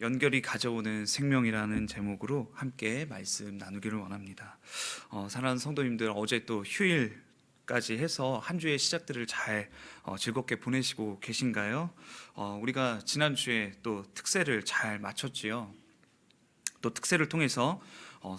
연결이 가져오는 생명이라는 제목으로 함께 말씀 나누기를 원합니다. 사랑하는 성도님들, 어제 또 휴일까지 해서 한 주의 시작들을 잘 즐겁게 보내시고 계신가요? 우리가 지난주에 또 특세를 잘 마쳤지요. 또 특세를 통해서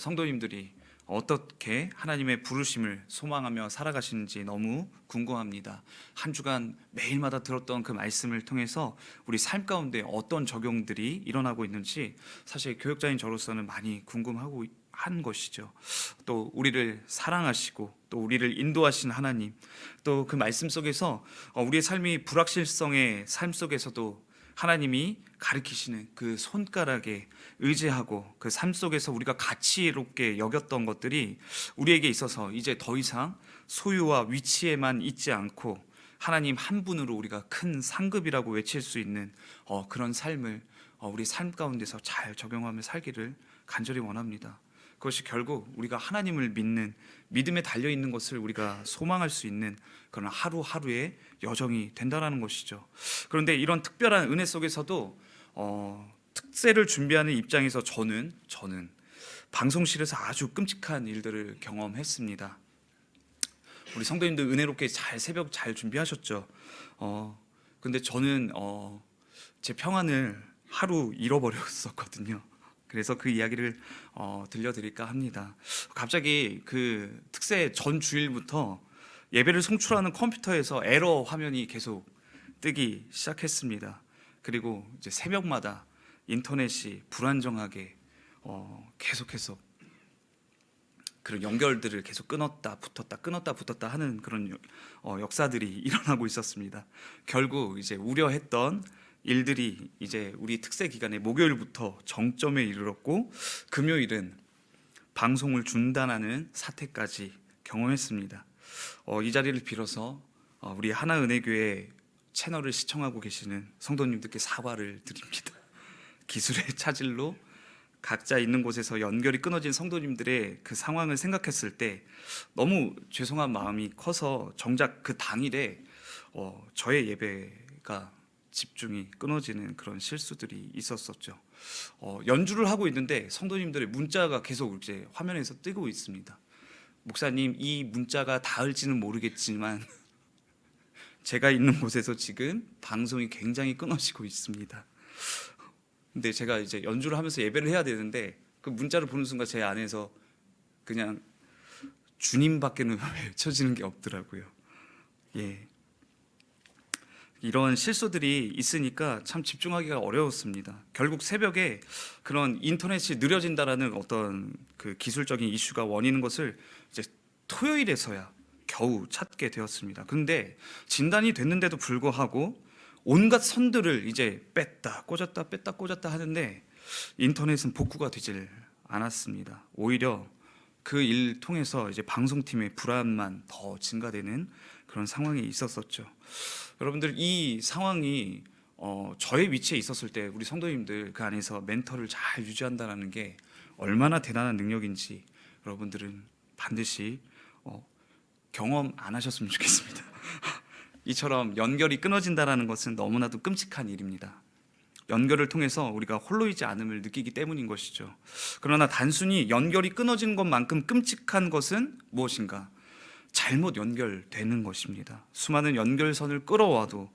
성도님들이 어떻게 하나님의 부르심을 소망하며 살아가시는지 너무 궁금합니다. 한 주간 매일마다 들었던 그 말씀을 통해서 우리 삶 가운데 어떤 적용들이 일어나고 있는지 사실 교육자인 저로서는 많이 궁금하고 한 것이죠. 또 우리를 사랑하시고 또 우리를 인도하신 하나님, 또 그 말씀 속에서 우리의 삶이 불확실성의 삶 속에서도 하나님이 가르치시는 그 손가락에 의지하고 그 삶 속에서 우리가 가치롭게 여겼던 것들이 우리에게 있어서 이제 더 이상 소유와 위치에만 있지 않고 하나님 한 분으로 우리가 큰 상급이라고 외칠 수 있는 그런 삶을 우리 삶 가운데서 잘 적용하며 살기를 간절히 원합니다. 그것이 결국 우리가 하나님을 믿는 믿음에 달려있는 것을 우리가 소망할 수 있는 그런 하루하루의 여정이 된다는 것이죠. 그런데 이런 특별한 은혜 속에서도 특세를 준비하는 입장에서 저는 방송실에서 아주 끔찍한 일들을 경험했습니다. 우리 성도님들 은혜롭게 새벽 잘 준비하셨죠. 근데 저는 제 평안을 하루 잃어버렸었거든요. 그래서 그 이야기를 들려드릴까 합니다. 갑자기 그 특세 전 주일부터 예배를 송출하는 컴퓨터에서 에러 화면이 계속 뜨기 시작했습니다. 그리고 이제 새벽마다 인터넷이 불안정하게 계속해서 그런 연결들을 계속 끊었다 붙었다 하는 그런 역사들이 일어나고 있었습니다. 결국 이제 우려했던 일들이 이제 우리 특세 기간에 목요일부터 정점에 이르렀고 금요일은 방송을 중단하는 사태까지 경험했습니다. 이 자리를 빌어서 우리 하나은혜교회 채널을 시청하고 계시는 성도님들께 사과를 드립니다. 기술의 차질로 각자 있는 곳에서 연결이 끊어진 성도님들의 그 상황을 생각했을 때 너무 죄송한 마음이 커서 정작 그 당일에 저의 예배가 집중이 끊어지는 그런 실수들이 있었었죠. 연주를 하고 있는데 성도님들의 문자가 계속 이제 화면에서 뜨고 있습니다. 목사님, 이 문자가 닿을지는 모르겠지만 제가 있는 곳에서 지금 방송이 굉장히 끊어지고 있습니다. 근데 제가 이제 연주를 하면서 예배를 해야 되는데 그 문자를 보는 순간 제 안에서 그냥 주님밖에는 외쳐지는 게 없더라고요. 예. 이런 실수들이 있으니까 참 집중하기가 어려웠습니다. 결국 새벽에 그런 인터넷이 느려진다라는 어떤 그 기술적인 이슈가 원인인 것을 이제 토요일에서야 겨우 찾게 되었습니다. 근데 진단이 됐는데도 불구하고 온갖 선들을 이제 뺐다 꽂았다 하는데 인터넷은 복구가 되질 않았습니다. 오히려 그 일 통해서 이제 방송팀의 불안만 더 증가되는 그런 상황이 있었었죠. 여러분들, 이 상황이 저의 위치에 있었을 때 우리 성도님들 그 안에서 멘탈을 잘 유지한다는 게 얼마나 대단한 능력인지 여러분들은 반드시 경험 안 하셨으면 좋겠습니다. 이처럼 연결이 끊어진다는 것은 너무나도 끔찍한 일입니다. 연결을 통해서 우리가 홀로이지 않음을 느끼기 때문인 것이죠. 그러나 단순히 연결이 끊어지는 것만큼 끔찍한 것은 무엇인가? 잘못 연결되는 것입니다. 수많은 연결선을 끌어와도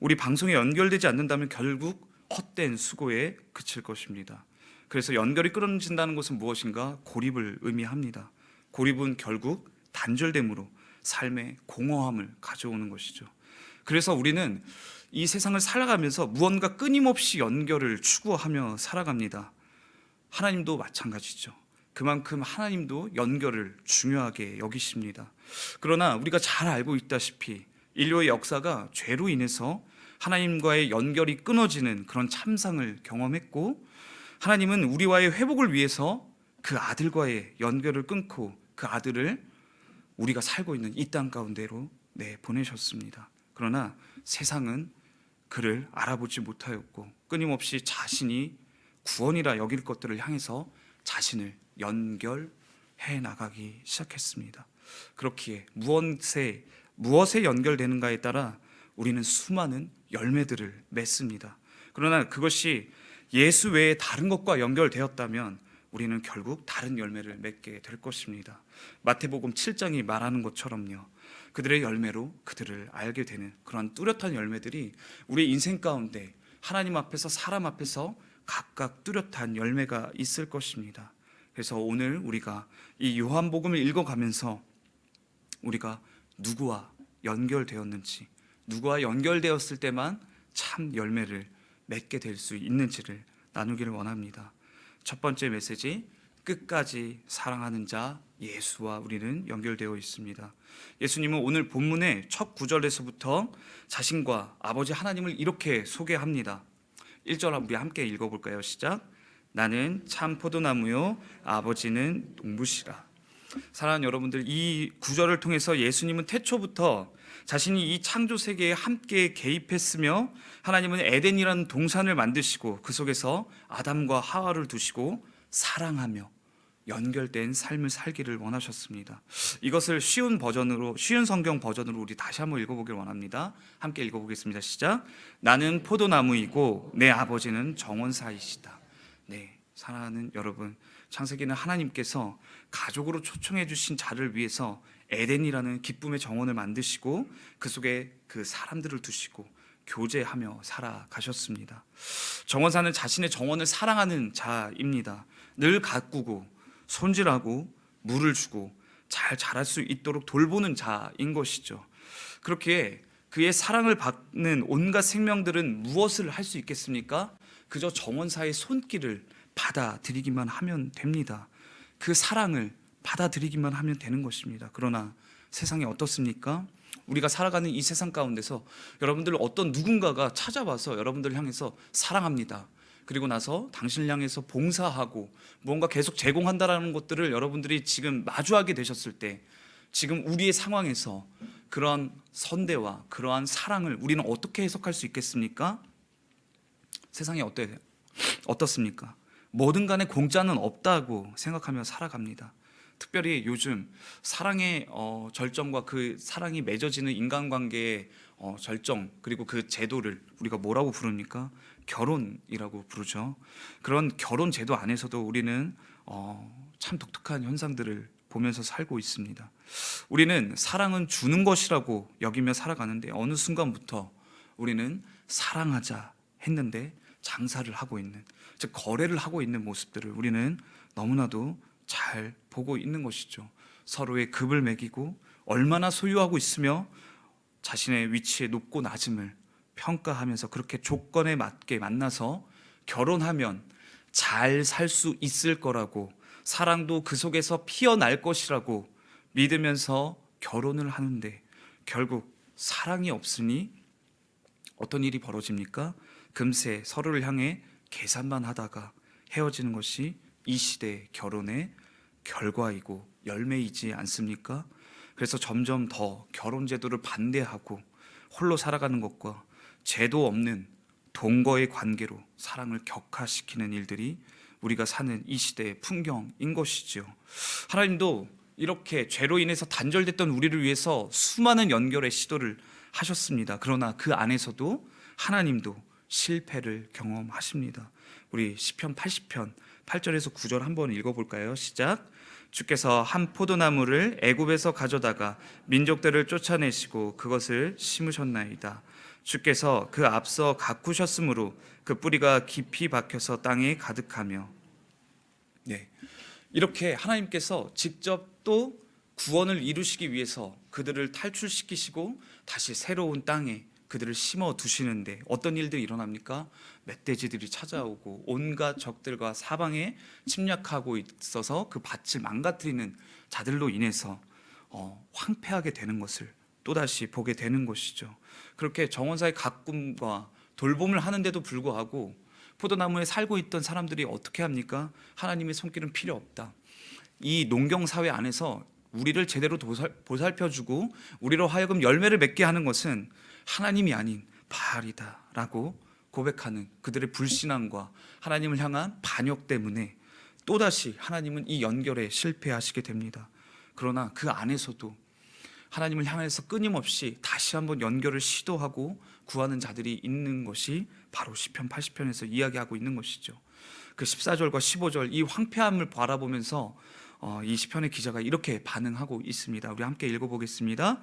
우리 방송에 연결되지 않는다면 결국 헛된 수고에 그칠 것입니다. 그래서 연결이 끊어진다는 것은 무엇인가? 고립을 의미합니다. 고립은 결국 단절됨으로 삶의 공허함을 가져오는 것이죠. 그래서 우리는 이 세상을 살아가면서 무언가 끊임없이 연결을 추구하며 살아갑니다. 하나님도 마찬가지죠. 그만큼 하나님도 연결을 중요하게 여기십니다. 그러나 우리가 잘 알고 있다시피 인류의 역사가 죄로 인해서 하나님과의 연결이 끊어지는 그런 참상을 경험했고, 하나님은 우리와의 회복을 위해서 그 아들과의 연결을 끊고 그 아들을 우리가 살고 있는 이 땅 가운데로 보내셨습니다. 그러나 세상은 그를 알아보지 못하였고 끊임없이 자신이 구원이라 여길 것들을 향해서 자신을 연결해 나가기 시작했습니다. 그렇기에 무엇에 연결되는가에 따라 우리는 수많은 열매들을 맺습니다. 그러나 그것이 예수 외에 다른 것과 연결되었다면 우리는 결국 다른 열매를 맺게 될 것입니다. 마태복음 7장이 말하는 것처럼요, 그들의 열매로 그들을 알게 되는 그러한 뚜렷한 열매들이 우리 인생 가운데 하나님 앞에서 사람 앞에서 각각 뚜렷한 열매가 있을 것입니다. 그래서 오늘 우리가 이 요한복음을 읽어가면서 우리가 누구와 연결되었는지, 누구와 연결되었을 때만 참 열매를 맺게 될 수 있는지를 나누기를 원합니다. 첫 번째 메시지, 끝까지 사랑하는 자 예수와 우리는 연결되어 있습니다. 예수님은 오늘 본문의 첫 구절에서부터 자신과 아버지 하나님을 이렇게 소개합니다. 1절 우리 함께 읽어볼까요? 시작. 나는 참 포도나무요 아버지는 농부시라. 사랑하는 여러분들, 이 구절을 통해서 예수님은 태초부터 자신이 이 창조 세계에 함께 개입했으며 하나님은 에덴이라는 동산을 만드시고 그 속에서 아담과 하와를 두시고 사랑하며 연결된 삶을 살기를 원하셨습니다. 이것을 쉬운 성경 버전으로 우리 다시 한번 읽어보길 원합니다. 함께 읽어보겠습니다. 시작. 나는 포도나무이고 내 아버지는 정원사이시다. 네, 사랑하는 여러분, 창세기는 하나님께서 가족으로 초청해 주신 자를 위해서 에덴이라는 기쁨의 정원을 만드시고 그 속에 그 사람들을 두시고 교제하며 살아가셨습니다. 정원사는 자신의 정원을 사랑하는 자입니다. 늘 가꾸고 손질하고 물을 주고 잘 자랄 수 있도록 돌보는 자인 것이죠. 그렇게 그의 사랑을 받는 온갖 생명들은 무엇을 할 수 있겠습니까? 그저 정원사의 손길을 받아들이기만 하면 됩니다. 그 사랑을 받아들이기만 하면 되는 것입니다. 그러나 세상이 어떻습니까? 우리가 살아가는 이 세상 가운데서 여러분들 어떤 누군가가 찾아와서 여러분들을 향해서 사랑합니다. 그리고 나서 당신을 향해서 봉사하고 무언가 계속 제공한다라는 것들을 여러분들이 지금 마주하게 되셨을 때, 지금 우리의 상황에서 그러한 선대와 그러한 사랑을 우리는 어떻게 해석할 수 있겠습니까? 세상이 어떻습니까? 뭐든 간에 공짜는 없다고 생각하며 살아갑니다. 특별히 요즘 사랑의 절정과 그 사랑이 맺어지는 인간관계의 절정, 그리고 그 제도를 우리가 뭐라고 부릅니까? 결혼이라고 부르죠. 그런 결혼 제도 안에서도 우리는 참 독특한 현상들을 보면서 살고 있습니다. 우리는 사랑은 주는 것이라고 여기며 살아가는데 어느 순간부터 우리는 사랑하자 했는데 장사를 하고 있는, 즉 거래를 하고 있는 모습들을 우리는 너무나도 잘 보고 있는 것이죠. 서로의 급을 매기고 얼마나 소유하고 있으며 자신의 위치의 높고 낮음을 평가하면서 그렇게 조건에 맞게 만나서 결혼하면 잘 살 수 있을 거라고, 사랑도 그 속에서 피어날 것이라고 믿으면서 결혼을 하는데 결국 사랑이 없으니 어떤 일이 벌어집니까? 금세 서로를 향해 계산만 하다가 헤어지는 것이 이 시대의 결혼의 결과이고 열매이지 않습니까? 그래서 점점 더 결혼 제도를 반대하고 홀로 살아가는 것과 제도 없는 동거의 관계로 사랑을 격화시키는 일들이 우리가 사는 이 시대의 풍경인 것이죠. 하나님도 이렇게 죄로 인해서 단절됐던 우리를 위해서 수많은 연결의 시도를 하셨습니다. 그러나 그 안에서도 하나님도 실패를 경험하십니다. 우리 시편 80편 8절에서 9절 한번 읽어볼까요? 시작. 주께서 한 포도나무를 애굽에서 가져다가 민족들을 쫓아내시고 그것을 심으셨나이다. 주께서 그 앞서 가꾸셨으므로 그 뿌리가 깊이 박혀서 땅에 가득하며. 네, 이렇게 하나님께서 직접 또 구원을 이루시기 위해서 그들을 탈출시키시고 다시 새로운 땅에 그들을 심어 두시는데 어떤 일들이 일어납니까? 멧돼지들이 찾아오고 온갖 적들과 사방에 침략하고 있어서 그 밭을 망가뜨리는 자들로 인해서 황폐하게 되는 것을 또다시 보게 되는 것이죠. 그렇게 정원사의 가꿈과 돌봄을 하는데도 불구하고 포도나무에 살고 있던 사람들이 어떻게 합니까? 하나님의 손길은 필요 없다. 이 농경사회 안에서 우리를 제대로 보살펴주고 우리로 하여금 열매를 맺게 하는 것은 하나님이 아닌 바알이다라고 고백하는 그들의 불신앙과 하나님을 향한 반역 때문에 또다시 하나님은 이 연결에 실패하시게 됩니다. 그러나 그 안에서도 하나님을 향해서 끊임없이 다시 한번 연결을 시도하고 구하는 자들이 있는 것이 바로 시편 80편에서 이야기하고 있는 것이죠. 그 14절과 15절 이 황폐함을 바라보면서 이 시편의 기자가 이렇게 반응하고 있습니다. 우리 함께 읽어보겠습니다.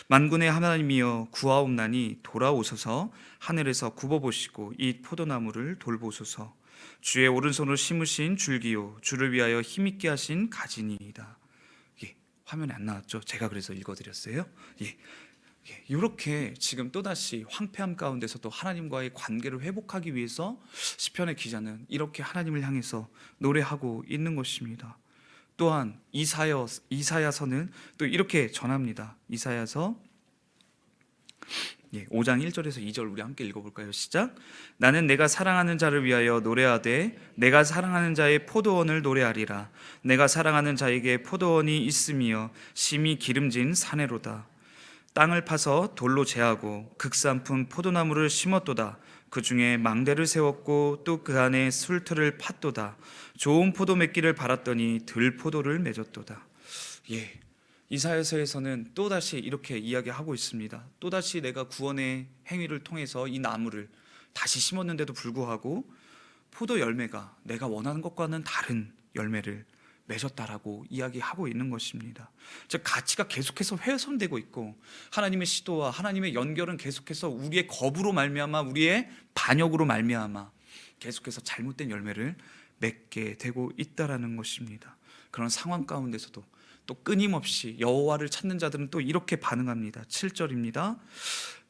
만군의 하나님이여 구하옵나니 돌아오소서. 하늘에서 굽어보시고 이 포도나무를 돌보소서. 주의 오른손으로 심으신 줄기요 주를 위하여 힘있게 하신 가지니이다. 화면에 안 나왔죠? 제가 그래서 읽어드렸어요. 이렇게 지금 또다시 황폐함 가운데서도 하나님과의 관계를 회복하기 위해서 시편의 기자는 이렇게 하나님을 향해서 노래하고 있는 것입니다. 또한 이사야서는 또 이렇게 전합니다. 이사야서 5장 1절에서 2절 우리 함께 읽어볼까요? 시작. 나는 내가 사랑하는 자를 위하여 노래하되 내가 사랑하는 자의 포도원을 노래하리라. 내가 사랑하는 자에게 포도원이 있으며 심히 기름진 사내로다. 땅을 파서 돌로 제하고 극산품 포도나무를 심었도다. 그 중에 망대를 세웠고 또 그 안에 술틀을 팠도다. 좋은 포도 맺기를 바랐더니 들포도를 맺었도다. 이사야서에서는 또다시 이렇게 이야기하고 있습니다. 또다시 내가 구원의 행위를 통해서 이 나무를 다시 심었는데도 불구하고 포도 열매가 내가 원하는 것과는 다른 열매를 맺었다라고 이야기하고 있는 것입니다. 즉 가치가 계속해서 훼손되고 있고 하나님의 시도와 하나님의 연결은 계속해서 우리의 겁으로 말미암아 우리의 반역으로 말미암아 계속해서 잘못된 열매를 맺게 되고 있다라는 것입니다. 그런 상황 가운데서도 또 끊임없이 여호와를 찾는 자들은 또 이렇게 반응합니다. 7절입니다.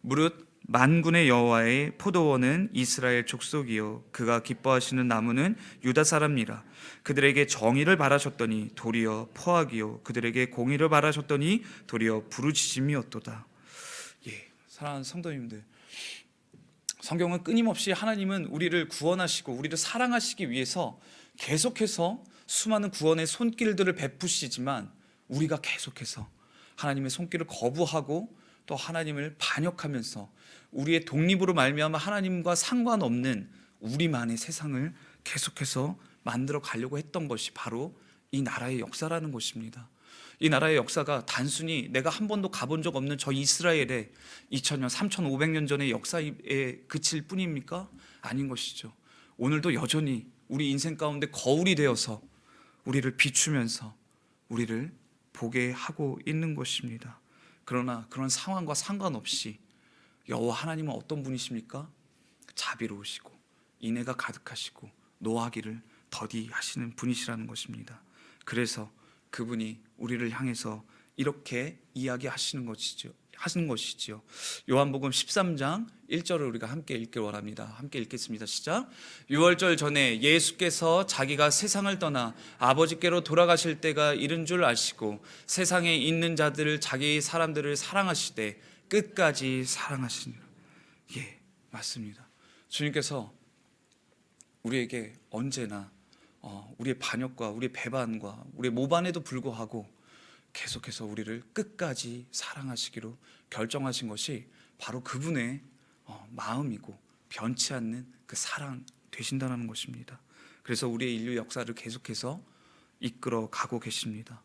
무릇 만군의 여호와의 포도원은 이스라엘 족속이요 그가 기뻐하시는 나무는 유다 사람이라. 그들에게 정의를 바라셨더니 도리어 포악이요 그들에게 공의를 바라셨더니 도리어 부르짖음이었도다. 사랑하는 성도님들, 성경은 끊임없이 하나님은 우리를 구원하시고 우리를 사랑하시기 위해서 계속해서 수많은 구원의 손길들을 베푸시지만 우리가 계속해서 하나님의 손길을 거부하고 또 하나님을 반역하면서 우리의 독립으로 말미암아 하나님과 상관없는 우리만의 세상을 계속해서 만들어 가려고 했던 것이 바로 이 나라의 역사라는 것입니다. 이 나라의 역사가 단순히 내가 한 번도 가본 적 없는 저 이스라엘의 2000년, 3500년 전의 역사에 그칠 뿐입니까? 아닌 것이죠. 오늘도 여전히 우리 인생 가운데 거울이 되어서 우리를 비추면서 우리를 보게 하고 있는 것입니다. 그러나 그런 상황과 상관없이 여호와 하나님은 어떤 분이십니까? 자비로우시고 인애가 가득하시고 노하기를 더디하시는 분이시라는 것입니다. 그래서 그분이 우리를 향해서 이렇게 이야기하시는 것이죠. 요한복음 13장 1절을 우리가 함께 읽길 원합니다. 함께 읽겠습니다. 시작. 유월절 전에 예수께서 자기가 세상을 떠나 아버지께로 돌아가실 때가 이른 줄 아시고 세상에 있는 자들을 자기 사람들을 사랑하시되 끝까지 사랑하시니라. 맞습니다. 주님께서 우리에게 언제나 우리의 반역과 우리의 배반과 우리의 모반에도 불구하고 계속해서 우리를 끝까지 사랑하시기로 결정하신 것이 바로 그분의 마음이고 변치 않는 그 사랑 되신다는 것입니다. 그래서 우리의 인류 역사를 계속해서 이끌어 가고 계십니다.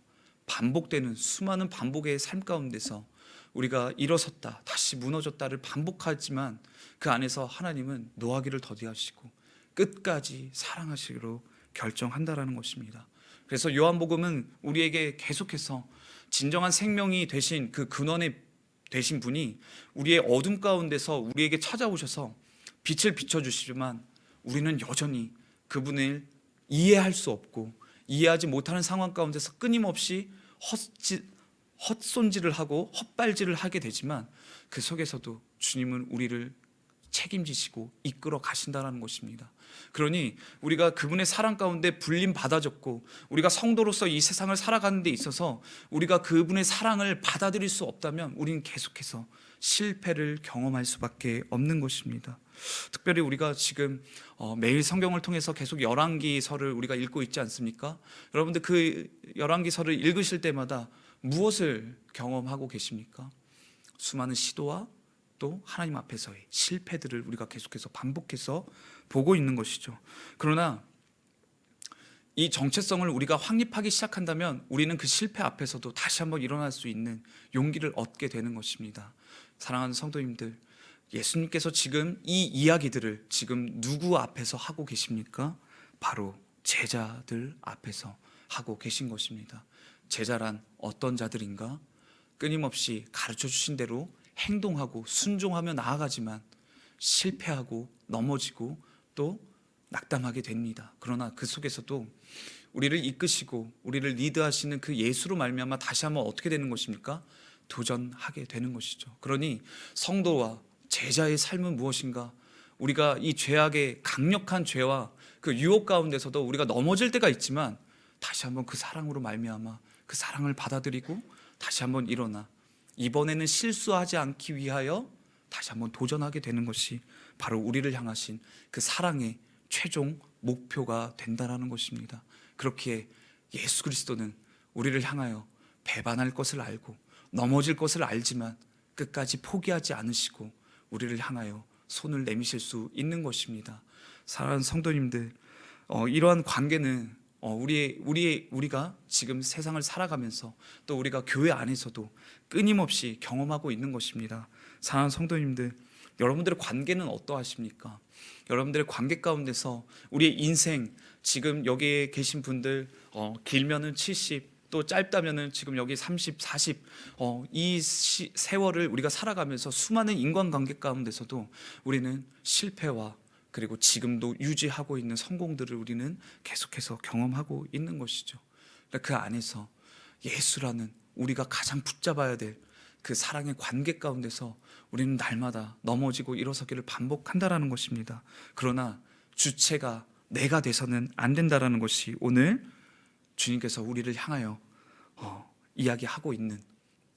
반복되는 수많은 반복의 삶 가운데서 우리가 일어섰다 다시 무너졌다를 반복하지만 그 안에서 하나님은 노하기를 더디하시고 끝까지 사랑하시기로 결정한다라는 것입니다. 그래서 요한복음은 우리에게 계속해서 진정한 생명이 되신 그 근원에 되신 분이 우리의 어둠 가운데서 우리에게 찾아오셔서 빛을 비춰주시지만 우리는 여전히 그분을 이해할 수 없고 이해하지 못하는 상황 가운데서 끊임없이 헛손질을 하고 헛발질을 하게 되지만 그 속에서도 주님은 우리를 책임지시고 이끌어 가신다는 것입니다. 그러니 우리가 그분의 사랑 가운데 불림 받아졌고 우리가 성도로서 이 세상을 살아가는 데 있어서 우리가 그분의 사랑을 받아들일 수 없다면 우리는 계속해서 실패를 경험할 수밖에 없는 것입니다. 특별히 우리가 지금 매일 성경을 통해서 계속 열왕기서를 우리가 읽고 있지 않습니까? 여러분들 그 열왕기서를 읽으실 때마다 무엇을 경험하고 계십니까? 수많은 시도와 또 하나님 앞에서의 실패들을 우리가 계속해서 반복해서 보고 있는 것이죠. 그러나 이 정체성을 우리가 확립하기 시작한다면 우리는 그 실패 앞에서도 다시 한번 일어날 수 있는 용기를 얻게 되는 것입니다. 사랑하는 성도님들, 예수님께서 지금 이 이야기들을 지금 누구 앞에서 하고 계십니까? 바로 제자들 앞에서 하고 계신 것입니다. 제자란 어떤 자들인가? 끊임없이 가르쳐 주신 대로 행동하고 순종하며 나아가지만 실패하고 넘어지고 또 낙담하게 됩니다. 그러나 그 속에서도 우리를 이끄시고 우리를 리드하시는 그 예수로 말미암아 다시 한번 어떻게 되는 것입니까? 도전하게 되는 것이죠. 그러니 성도와 제자의 삶은 무엇인가? 우리가 이 죄악의 강력한 죄와 그 유혹 가운데서도 우리가 넘어질 때가 있지만 다시 한번 그 사랑으로 말미암아 그 사랑을 받아들이고 다시 한번 일어나 이번에는 실수하지 않기 위하여 다시 한번 도전하게 되는 것이 바로 우리를 향하신 그 사랑의 최종 목표가 된다라는 것입니다. 그렇기에 예수 그리스도는 우리를 향하여 배반할 것을 알고 넘어질 것을 알지만 끝까지 포기하지 않으시고 우리를 향하여 손을 내미실 수 있는 것입니다. 사랑하는 성도님들, 이러한 관계는 우리가 지금 세상을 살아가면서 또 우리가 교회 안에서도 끊임없이 경험하고 있는 것입니다. 사랑하는 성도님들, 여러분들의 관계는 어떠하십니까? 여러분들의 관계 가운데서 우리의 인생, 지금 여기에 계신 분들 길면은 70, 또 짧다면은 지금 여기 30, 40 이 세월을 우리가 살아가면서 수많은 인간관계 가운데서도 우리는 실패와 그리고 지금도 유지하고 있는 성공들을 우리는 계속해서 경험하고 있는 것이죠. 그 안에서 예수라는 우리가 가장 붙잡아야 될 그 사랑의 관계 가운데서 우리는 날마다 넘어지고 일어서기를 반복한다라는 것입니다. 그러나 주체가 내가 돼서는 안 된다라는 것이 오늘 주님께서 우리를 향하여 이야기하고 있는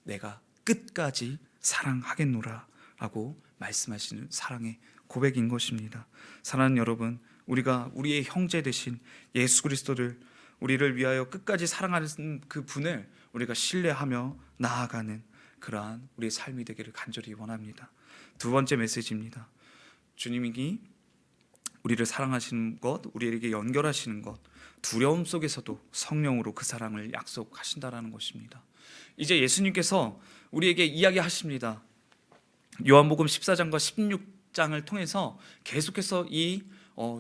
내가 끝까지 사랑하겠노라 라고 말씀하시는 사랑의 고백인 것입니다. 사랑하는 여러분, 우리가 우리의 형제 되신 예수 그리스도를 우리를 위하여 끝까지 사랑하는 그 분을 우리가 신뢰하며 나아가는 그러한 우리의 삶이 되기를 간절히 원합니다. 두 번째 메시지입니다. 주님이 우리를 사랑하시는 것, 우리에게 연결하시는 것, 두려움 속에서도 성령으로 그 사랑을 약속하신다라는 것입니다. 이제 예수님께서 우리에게 이야기하십니다. 요한복음 14장과 16장을 통해서 계속해서 이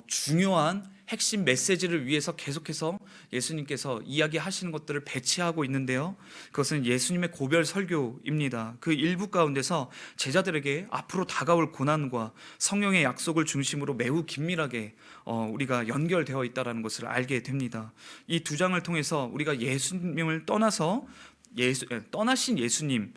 중요한 핵심 메시지를 위해서 계속해서 예수님께서 이야기하시는 것들을 배치하고 있는데요, 그것은 예수님의 고별 설교입니다. 그 일부 가운데서 제자들에게 앞으로 다가올 고난과 성령의 약속을 중심으로 매우 긴밀하게 우리가 연결되어 있다는 것을 알게 됩니다. 이 두 장을 통해서 우리가 예수님을 떠나서 떠나신 예수님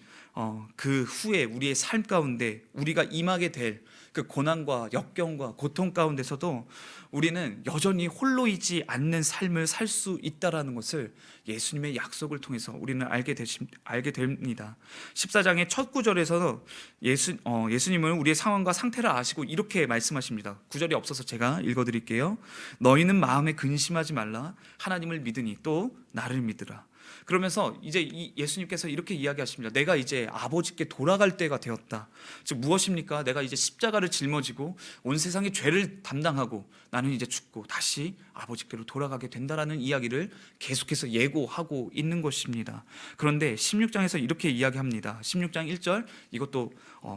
그 후에 우리의 삶 가운데 우리가 임하게 될 그 고난과 역경과 고통 가운데서도 우리는 여전히 홀로이지 않는 삶을 살 수 있다라는 것을 예수님의 약속을 통해서 우리는 알게 됩니다. 14장의 첫 구절에서 예수님은 우리의 상황과 상태를 아시고 이렇게 말씀하십니다. 구절이 없어서 제가 읽어드릴게요. 너희는 마음에 근심하지 말라. 하나님을 믿으니 또 나를 믿으라. 그러면서 이제 예수님께서 이렇게 이야기하십니다. 내가 이제 아버지께 돌아갈 때가 되었다. 즉 무엇입니까? 내가 이제 십자가를 짊어지고 온 세상의 죄를 담당하고 나는 이제 죽고 다시 아버지께로 돌아가게 된다라는 이야기를 계속해서 예고하고 있는 것입니다. 그런데 16장에서 이렇게 이야기합니다. 16장 1절, 이것도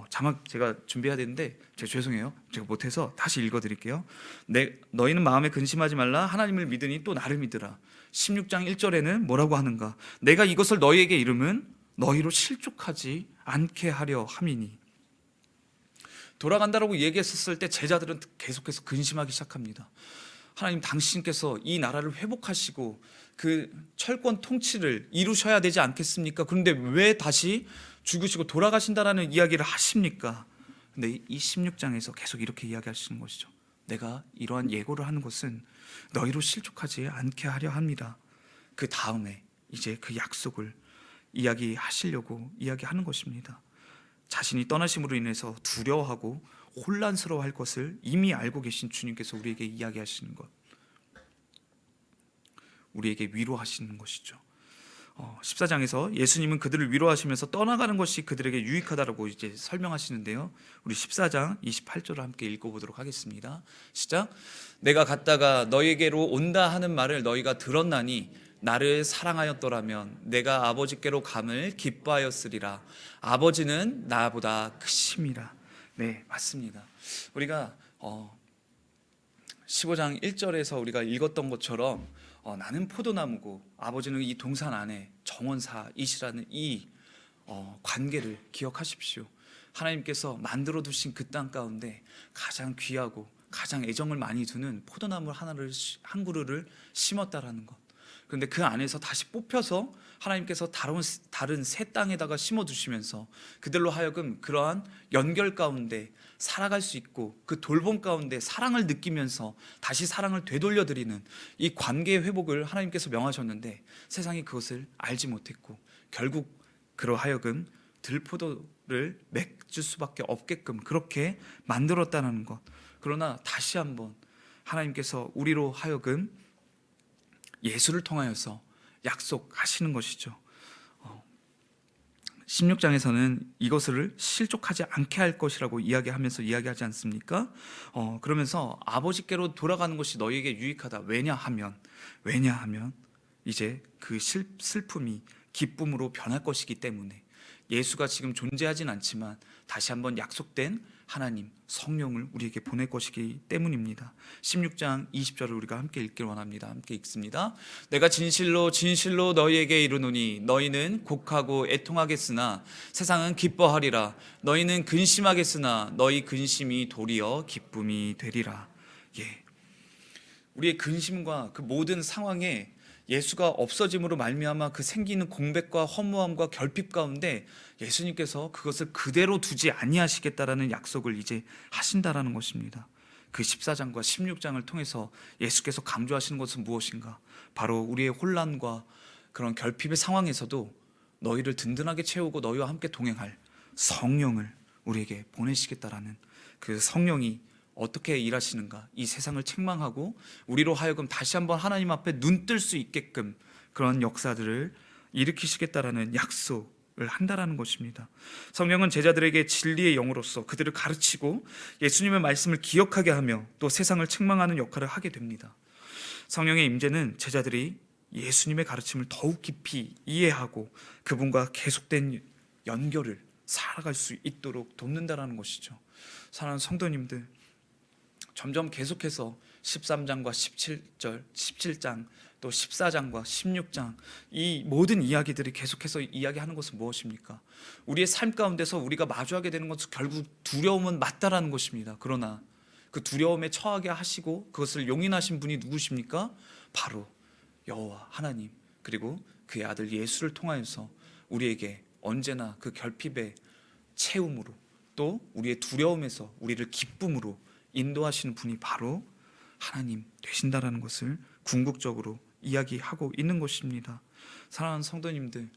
자막 제가 준비해야 되는데 제가 죄송해요. 제가 못해서 다시 읽어드릴게요. 너희는 마음에 근심하지 말라. 하나님을 믿으니 또 나를 믿으라. 16장 1절에는 뭐라고 하는가? 내가 이것을 너희에게 이름은 너희로 실족하지 않게 하려 함이니. 돌아간다라고 얘기했었을 때 제자들은 계속해서 근심하기 시작합니다. 하나님, 당신께서 이 나라를 회복하시고 그 철권 통치를 이루셔야 되지 않겠습니까? 그런데 왜 다시 죽으시고 돌아가신다라는 이야기를 하십니까? 근데 이 16장에서 계속 이렇게 이야기하시는 것이죠. 내가 이러한 예고를 하는 것은 너희로 실족하지 않게 하려 합니다. 그 다음에 이제 그 약속을 이야기하시려고 이야기하는 것입니다. 자신이 떠나심으로 인해서 두려워하고 혼란스러워할 것을 이미 알고 계신 주님께서 우리에게 이야기하시는 것, 우리에게 위로하시는 것이죠. 14장에서 예수님은 그들을 위로하시면서 떠나가는 것이 그들에게 유익하다라고 이제 설명하시는데요, 우리 14장 28절을 함께 읽어보도록 하겠습니다. 시작. 내가 갔다가 너희에게로 온다 하는 말을 너희가 들었나니 나를 사랑하였더라면 내가 아버지께로 감을 기뻐하였으리라. 아버지는 나보다 크심이라. 네, 맞습니다. 우리가 15장 1절에서 우리가 읽었던 것처럼 나는 포도나무고 아버지는 이 동산 안에 정원사이시라는 이 관계를 기억하십시오. 하나님께서 만들어 두신 그 땅 가운데 가장 귀하고 가장 애정을 많이 두는 포도나무 한 그루를 심었다라는 것. 그런데 그 안에서 다시 뽑혀서 하나님께서 다른 새 땅에다가 심어 두시면서 그들로 하여금 그러한 연결 가운데 살아갈 수 있고 그 돌봄 가운데 사랑을 느끼면서 다시 사랑을 되돌려 드리는 이 관계의 회복을 하나님께서 명하셨는데 세상이 그것을 알지 못했고 결국 그러하여금 들포도를 맺을 수밖에 없게끔 그렇게 만들었다는 것. 그러나 다시 한번 하나님께서 우리로 하여금 예수를 통하여서 약속하시는 것이죠. 16장에서는 이것을 실족하지 않게 할 것이라고 이야기하면서 이야기하지 않습니까? 그러면서 아버지께로 돌아가는 것이 너희에게 유익하다. 왜냐하면 이제 그 슬픔이 기쁨으로 변할 것이기 때문에 예수가 지금 존재하진 않지만 다시 한번 약속된 하나님 성령을 우리에게 보낼 것이기 때문입니다. 16장 20절을 우리가 함께 읽길 원합니다. 함께 읽습니다. 내가 진실로 진실로 너희에게 이르노니 너희는 곡하고 애통하겠으나 세상은 기뻐하리라. 너희는 근심하겠으나 너희 근심이 도리어 기쁨이 되리라. 예. 우리의 근심과 그 모든 상황에 예수가 없어짐으로 말미암아 그 생기는 공백과 허무함과 결핍 가운데 예수님께서 그것을 그대로 두지 아니하시겠다라는 약속을 이제 하신다라는 것입니다. 그 14장과 16장을 통해서 예수께서 강조하시는 것은 무엇인가? 바로 우리의 혼란과 그런 결핍의 상황에서도 너희를 든든하게 채우고 너희와 함께 동행할 성령을 우리에게 보내시겠다라는 그 성령이 어떻게 일하시는가, 이 세상을 책망하고 우리로 하여금 다시 한번 하나님 앞에 눈 뜰 수 있게끔 그런 역사들을 일으키시겠다라는 약속을 한다라는 것입니다. 성령은 제자들에게 진리의 영으로서 그들을 가르치고 예수님의 말씀을 기억하게 하며 또 세상을 책망하는 역할을 하게 됩니다. 성령의 임재는 제자들이 예수님의 가르침을 더욱 깊이 이해하고 그분과 계속된 연결을 살아갈 수 있도록 돕는다라는 것이죠. 사랑하는 성도님들, 점점 계속해서 13장과 17절, 17장, 또 14장과 16장 이 모든 이야기들이 계속해서 이야기하는 것은 무엇입니까? 우리의 삶 가운데서 우리가 마주하게 되는 것은 결국 두려움은 맞다라는 것입니다. 그러나 그 두려움에 처하게 하시고 그것을 용인하신 분이 누구십니까? 바로 여호와 하나님, 그리고 그의 아들 예수를 통하여서 우리에게 언제나 그 결핍의 채움으로 또 우리의 두려움에서 우리를 기쁨으로 인도하시는 분이 바로 하나님 되신다라는 것을 궁극적으로 이야기하고 있는 것입니다. 사랑하는 성도님들,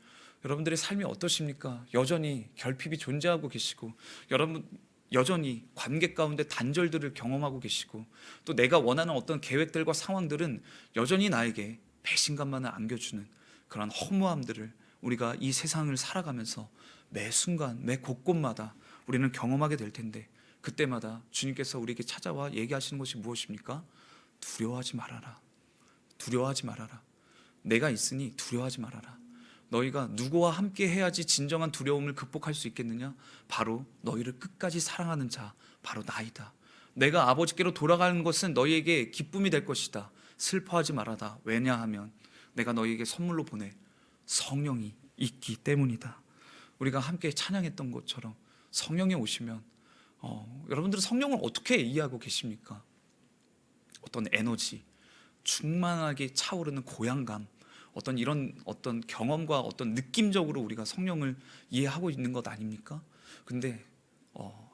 여러분들의 삶이 어떠십니까? 여전히 결핍이 존재하고 계시고 여러분 여전히 관계 가운데 단절들을 경험하고 계시고 또 내가 원하는 어떤 계획들과 상황들은 여전히 나에게 배신감만을 안겨주는 그런 허무함들을 우리가 이 세상을 살아가면서 매 순간 매 곳곳마다 우리는 경험하게 될 텐데 그때마다 주님께서 우리에게 찾아와 얘기하시는 것이 무엇입니까? 두려워하지 말아라. 두려워하지 말아라. 내가 있으니 두려워하지 말아라. 너희가 누구와 함께 해야지 진정한 두려움을 극복할 수 있겠느냐? 바로 너희를 끝까지 사랑하는 자, 바로 나이다. 내가 아버지께로 돌아가는 것은 너희에게 기쁨이 될 것이다. 슬퍼하지 말아라. 왜냐하면 내가 너희에게 선물로 보낼 성령이 있기 때문이다. 우리가 함께 찬양했던 것처럼 성령이 오시면 여러분들은 성령을 어떻게 이해하고 계십니까? 어떤 에너지, 충만하게 차오르는 고향감, 어떤 경험과 어떤 느낌적으로 우리가 성령을 이해하고 있는 것 아닙니까? 근데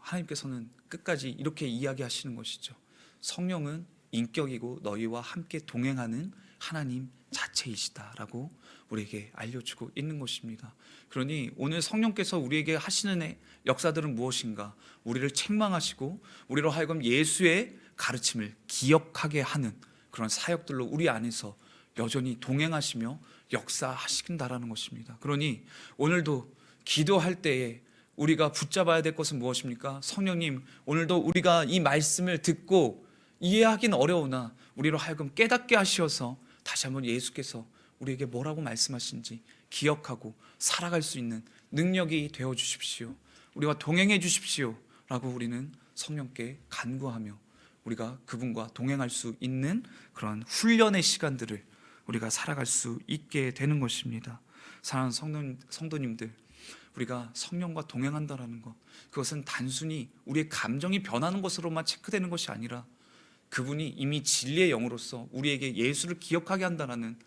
하나님께서는 끝까지 이렇게 이야기하시는 것이죠. 성령은 인격이고 너희와 함께 동행하는 하나님 자체이시다라고 우리에게 알려주고 있는 것입니다. 그러니 오늘 성령께서 우리에게 하시는 역사들은 무엇인가? 우리를 책망하시고 우리로 하여금 예수의 가르침을 기억하게 하는 그런 사역들로 우리 안에서 여전히 동행하시며 역사하신다라는 것입니다. 그러니 오늘도 기도할 때에 우리가 붙잡아야 될 것은 무엇입니까? 성령님, 오늘도 우리가 이 말씀을 듣고 이해하기는 어려우나 우리로 하여금 깨닫게 하시어서 다시 한번 예수께서 우리에게 뭐라고 말씀하신지 기억하고 살아갈 수 있는 능력이 되어 주십시오. 우리와 동행해 주십시오 라고 우리는 성령께 간구하며 우리가 그분과 동행할 수 있는 그런 훈련의 시간들을 우리가 살아갈 수 있게 되는 것입니다. 사랑하는 성도님들, 우리가 성령과 동행한다라는 것, 그것은 단순히 우리의 감정이 변하는 것으로만 체크되는 것이 아니라 그분이 이미 진리의 영으로서 우리에게 예수를 기억하게 한다라는,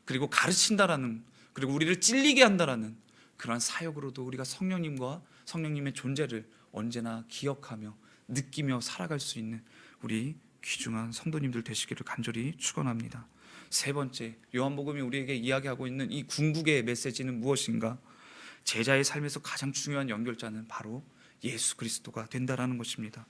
그리고 가르친다라는, 그리고 우리를 찔리게 한다라는 그러한 사역으로도 우리가 성령님과 성령님의 존재를 언제나 기억하며 느끼며 살아갈 수 있는 우리 귀중한 성도님들 되시기를 간절히 축원합니다. 세 번째, 요한복음이 우리에게 이야기하고 있는 이 궁극의 메시지는 무엇인가? 제자의 삶에서 가장 중요한 연결자는 바로 예수 그리스도가 된다라는 것입니다.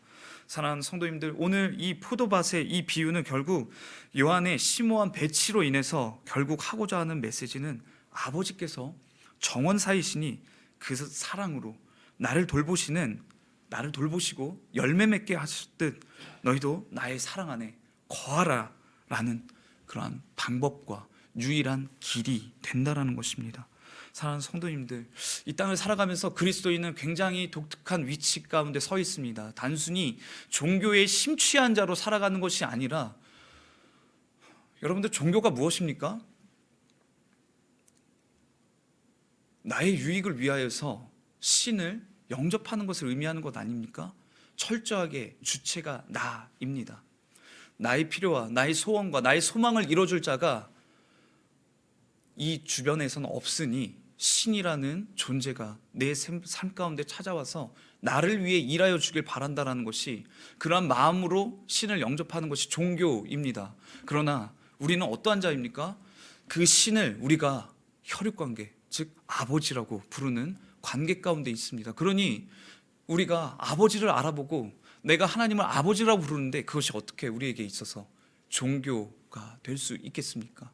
사랑하는 성도님들, 오늘 이 포도밭의 이 비유는 결국 요한의 심오한 배치로 인해서 결국 하고자 하는 메시지는 아버지께서 정원사이시니 그 사랑으로 나를 돌보시고 열매 맺게 하셨듯 너희도 나의 사랑 안에 거하라 라는 그러한 방법과 유일한 길이 된다라는 것입니다. 사랑하는 성도님들, 이 땅을 살아가면서 그리스도인은 굉장히 독특한 위치 가운데 서 있습니다. 단순히 종교에 심취한 자로 살아가는 것이 아니라, 여러분들 종교가 무엇입니까? 나의 유익을 위하여서 신을 영접하는 것을 의미하는 것 아닙니까? 철저하게 주체가 나입니다. 나의 필요와 나의 소원과 나의 소망을 이뤄줄 자가 이 주변에서는 없으니 신이라는 존재가 내 삶 가운데 찾아와서 나를 위해 일하여 주길 바란다라는 것이, 그러한 마음으로 신을 영접하는 것이 종교입니다. 그러나 우리는 어떠한 자입니까? 그 신을 우리가 혈육관계, 즉 아버지라고 부르는 관계 가운데 있습니다. 그러니 우리가 아버지를 알아보고 내가 하나님을 아버지라고 부르는데 그것이 어떻게 우리에게 있어서 종교가 될 수 있겠습니까?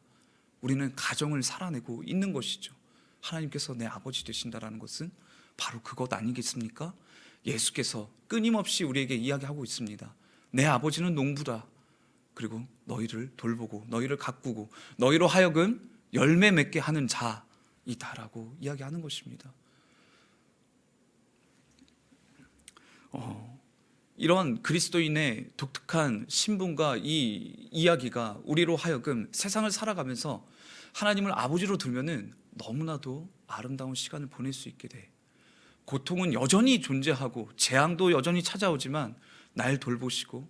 우리는 가정을 살아내고 있는 것이죠. 하나님께서 내 아버지 되신다라는 것은 바로 그것 아니겠습니까? 예수께서 끊임없이 우리에게 이야기하고 있습니다. 내 아버지는 농부다. 그리고 너희를 돌보고 너희를 가꾸고 너희로 하여금 열매 맺게 하는 자이다라고 이야기하는 것입니다. 이런 그리스도인의 독특한 신분과 이 이야기가 우리로 하여금 세상을 살아가면서 하나님을 아버지로 들면은 너무나도 아름다운 시간을 보낼 수 있게 돼. 고통은 여전히 존재하고 재앙도 여전히 찾아오지만 날 돌보시고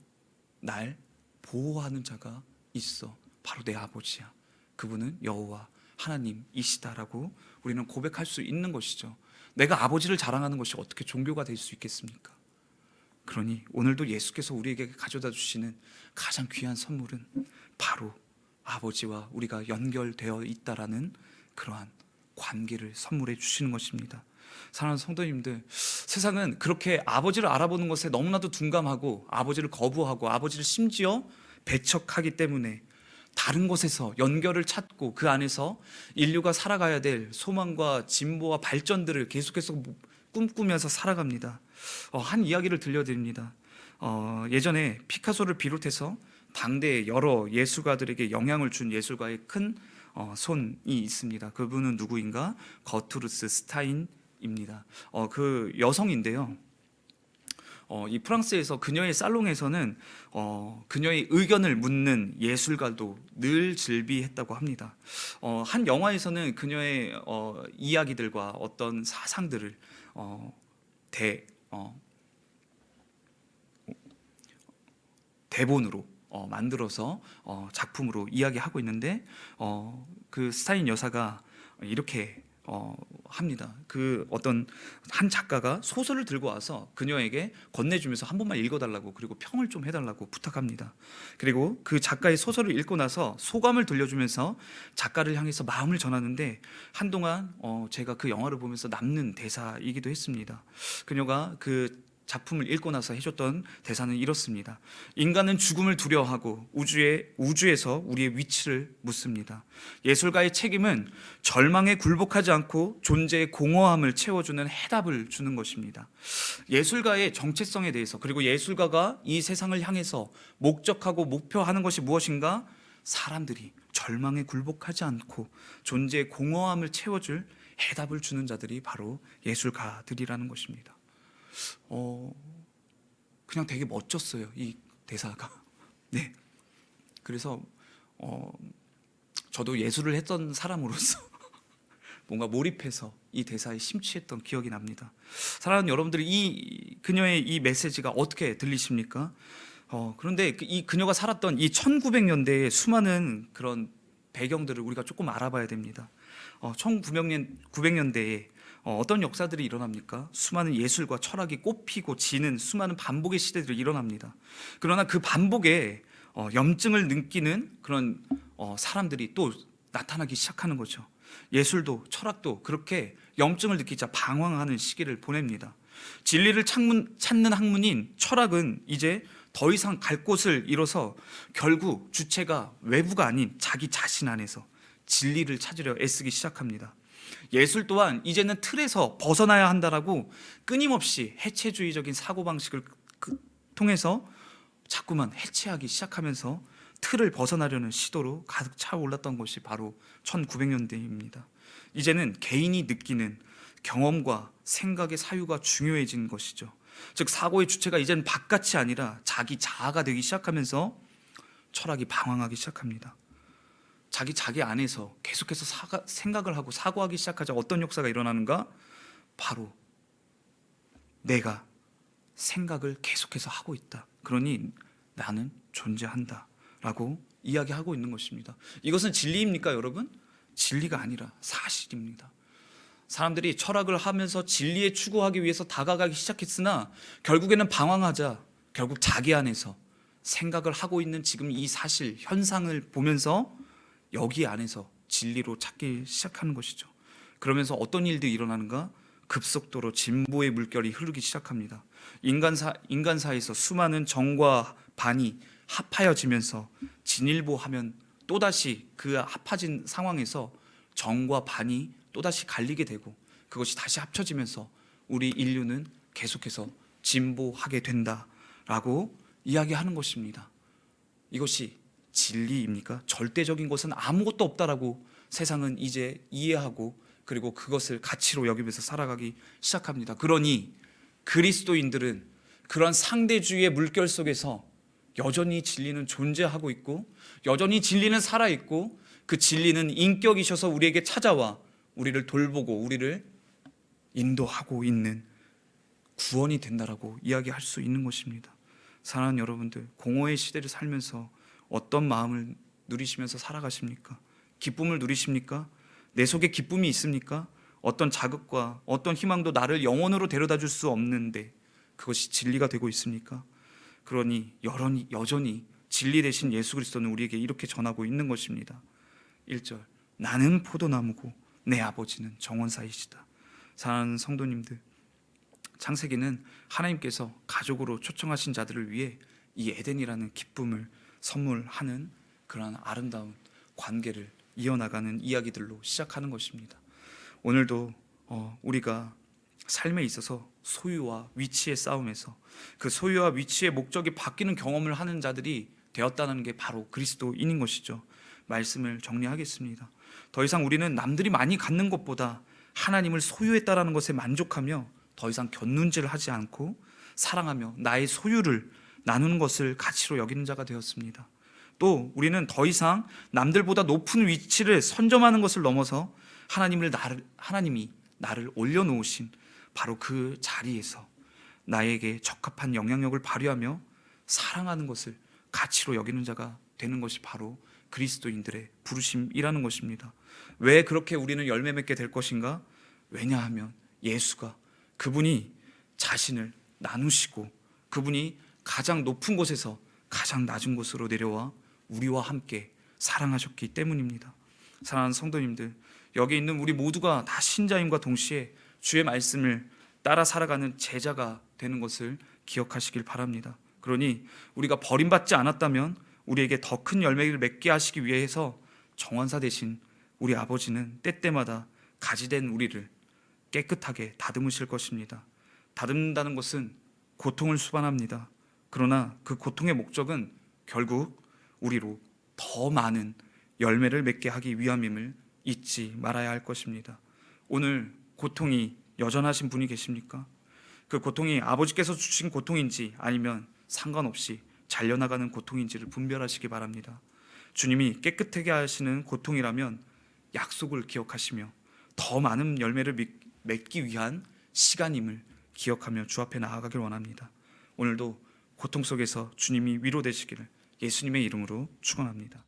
날 보호하는 자가 있어. 바로 내 아버지야. 그분은 여호와 하나님이시다라고 우리는 고백할 수 있는 것이죠. 내가 아버지를 자랑하는 것이 어떻게 종교가 될 수 있겠습니까? 그러니 오늘도 예수께서 우리에게 가져다 주시는 가장 귀한 선물은 바로 아버지와 우리가 연결되어 있다라는 그러한 관계를 선물해 주시는 것입니다. 사랑하는 성도님들, 세상은 그렇게 아버지를 알아보는 것에 너무나도 둔감하고 아버지를 거부하고 아버지를 심지어 배척하기 때문에 다른 곳에서 연결을 찾고 그 안에서 인류가 살아가야 될 소망과 진보와 발전들을 계속해서 꿈꾸면서 살아갑니다. 한 이야기를 들려드립니다. 예전에 피카소를 비롯해서 당대의 여러 예술가들에게 영향을 준 예술가의 큰 손이 있습니다. 그분은 누구인가? 거투르스 스타인입니다. 그 여성인데요. 이 프랑스에서 그녀의 살롱에서는 그녀의 의견을 묻는 예술가도 늘 즐비했다고 합니다. 한 영화에서는 그녀의 이야기들과 어떤 사상들을 대본으로 만들어서 작품으로 이야기하고 있는데 그 스타인 여사가 이렇게 합니다. 그 어떤 한 작가가 소설을 들고 와서 그녀에게 건네주면서 한 번만 읽어달라고, 그리고 평을 좀 해달라고 부탁합니다. 그리고 그 작가의 소설을 읽고 나서 소감을 들려주면서 작가를 향해서 마음을 전하는데 한동안 제가 그 영화를 보면서 남는 대사이기도 했습니다. 그녀가 그 작품을 읽고 나서 해줬던 대사는 이렇습니다. 인간은 죽음을 두려워하고 우주에서 우리의 위치를 묻습니다. 예술가의 책임은 절망에 굴복하지 않고 존재의 공허함을 채워주는 해답을 주는 것입니다. 예술가의 정체성에 대해서, 그리고 예술가가 이 세상을 향해서 목적하고 목표하는 것이 무엇인가? 사람들이 절망에 굴복하지 않고 존재의 공허함을 채워줄 해답을 주는 자들이 바로 예술가들이라는 것입니다. 그냥 되게 멋졌어요, 이 대사가. 네. 그래서 저도 예술을 했던 사람으로서 뭔가 몰입해서 이 대사에 심취했던 기억이 납니다. 사랑하는 여러분들이 이 그녀의 이 메시지가 어떻게 들리십니까? 그런데 이 그녀가 살았던 이 1900년대의 수많은 그런 배경들을 우리가 조금 알아봐야 됩니다. 1900년대에 어떤 역사들이 일어납니까? 수많은 예술과 철학이 꽃피고 지는 수많은 반복의 시대들이 일어납니다. 그러나 그 반복에 염증을 느끼는 그런 사람들이 또 나타나기 시작하는 거죠. 예술도 철학도 그렇게 염증을 느끼자 방황하는 시기를 보냅니다. 진리를 찾는 학문인 철학은 이제 더 이상 갈 곳을 잃어서 결국 주체가 외부가 아닌 자기 자신 안에서 진리를 찾으려 애쓰기 시작합니다. 예술 또한 이제는 틀에서 벗어나야 한다라고 끊임없이 해체주의적인 사고방식을 통해서 자꾸만 해체하기 시작하면서 틀을 벗어나려는 시도로 가득 차올랐던 것이 바로 1900년대입니다. 이제는 개인이 느끼는 경험과 생각의 사유가 중요해진 것이죠. 즉 사고의 주체가 이제는 바깥이 아니라 자기 자아가 되기 시작하면서 철학이 방황하기 시작합니다. 자기 안에서 계속해서 생각을 하고 사고하기 시작하자 어떤 역사가 일어나는가? 바로 내가 생각을 계속해서 하고 있다. 그러니 나는 존재한다 라고 이야기하고 있는 것입니다. 이것은 진리입니까, 여러분? 진리가 아니라 사실입니다. 사람들이 철학을 하면서 진리에 추구하기 위해서 다가가기 시작했으나 결국에는 방황하자 결국 자기 안에서 생각을 하고 있는 지금 이 사실, 현상을 보면서 여기 안에서 진리로 찾기 시작하는 것이죠. 그러면서 어떤 일들이 일어나는가? 급속도로 진보의 물결이 흐르기 시작합니다. 인간사에서 수많은 정과 반이 합하여지면서 진일보하면 또다시 그 합해진 상황에서 정과 반이 또다시 갈리게 되고 그것이 다시 합쳐지면서 우리 인류는 계속해서 진보하게 된다라고 이야기하는 것입니다. 이것이 진리입니까? 절대적인 것은 아무것도 없다라고 세상은 이제 이해하고 그리고 그것을 가치로 여기면서 살아가기 시작합니다. 그러니 그리스도인들은 그런 상대주의의 물결 속에서 여전히 진리는 존재하고 있고 여전히 진리는 살아있고 그 진리는 인격이셔서 우리에게 찾아와 우리를 돌보고 우리를 인도하고 있는 구원이 된다라고 이야기할 수 있는 것입니다. 사랑하는 여러분들, 공허의 시대를 살면서 어떤 마음을 누리시면서 살아가십니까? 기쁨을 누리십니까? 내 속에 기쁨이 있습니까? 어떤 자극과 어떤 희망도 나를 영원으로 데려다 줄 수 없는데 그것이 진리가 되고 있습니까? 그러니 여전히 진리 되신 예수 그리스도는 우리에게 이렇게 전하고 있는 것입니다. 1절, 나는 포도나무고 내 아버지는 정원사이시다. 사랑하는 성도님들, 창세기는 하나님께서 가족으로 초청하신 자들을 위해 이 에덴이라는 기쁨을 선물하는 그러한 아름다운 관계를 이어나가는 이야기들로 시작하는 것입니다. 오늘도 우리가 삶에 있어서 소유와 위치의 싸움에서 그 소유와 위치의 목적이 바뀌는 경험을 하는 자들이 되었다는 게 바로 그리스도인인 것이죠. 말씀을 정리하겠습니다. 더 이상 우리는 남들이 많이 갖는 것보다 하나님을 소유했다라는 것에 만족하며 더 이상 곁눈질을 하지 않고 사랑하며 나의 소유를 나누는 것을 가치로 여기는 자가 되었습니다. 또 우리는 더 이상 남들보다 높은 위치를 선점하는 것을 넘어서 하나님이 나를 올려놓으신 바로 그 자리에서 나에게 적합한 영향력을 발휘하며 사랑하는 것을 가치로 여기는 자가 되는 것이 바로 그리스도인들의 부르심이라는 것입니다. 왜 그렇게 우리는 열매 맺게 될 것인가? 왜냐하면 예수가 그분이 자신을 나누시고 그분이 가장 높은 곳에서 가장 낮은 곳으로 내려와 우리와 함께 사랑하셨기 때문입니다. 사랑하는 성도님들, 여기 있는 우리 모두가 다 신자임과 동시에 주의 말씀을 따라 살아가는 제자가 되는 것을 기억하시길 바랍니다. 그러니 우리가 버림받지 않았다면 우리에게 더 큰 열매를 맺게 하시기 위해서 정원사 되신 우리 아버지는 때때마다 가지된 우리를 깨끗하게 다듬으실 것입니다. 다듬는다는 것은 고통을 수반합니다. 그러나 그 고통의 목적은 결국 우리로 더 많은 열매를 맺게 하기 위함임을 잊지 말아야 할 것입니다. 오늘 고통이 여전하신 분이 계십니까? 그 고통이 아버지께서 주신 고통인지 아니면 상관없이 잘려나가는 고통인지를 분별하시기 바랍니다. 주님이 깨끗하게 하시는 고통이라면 약속을 기억하시며 더 많은 열매를 맺기 위한 시간임을 기억하며 주 앞에 나아가길 원합니다. 오늘도 고통 속에서 주님이 위로되시기를 예수님의 이름으로 축원합니다.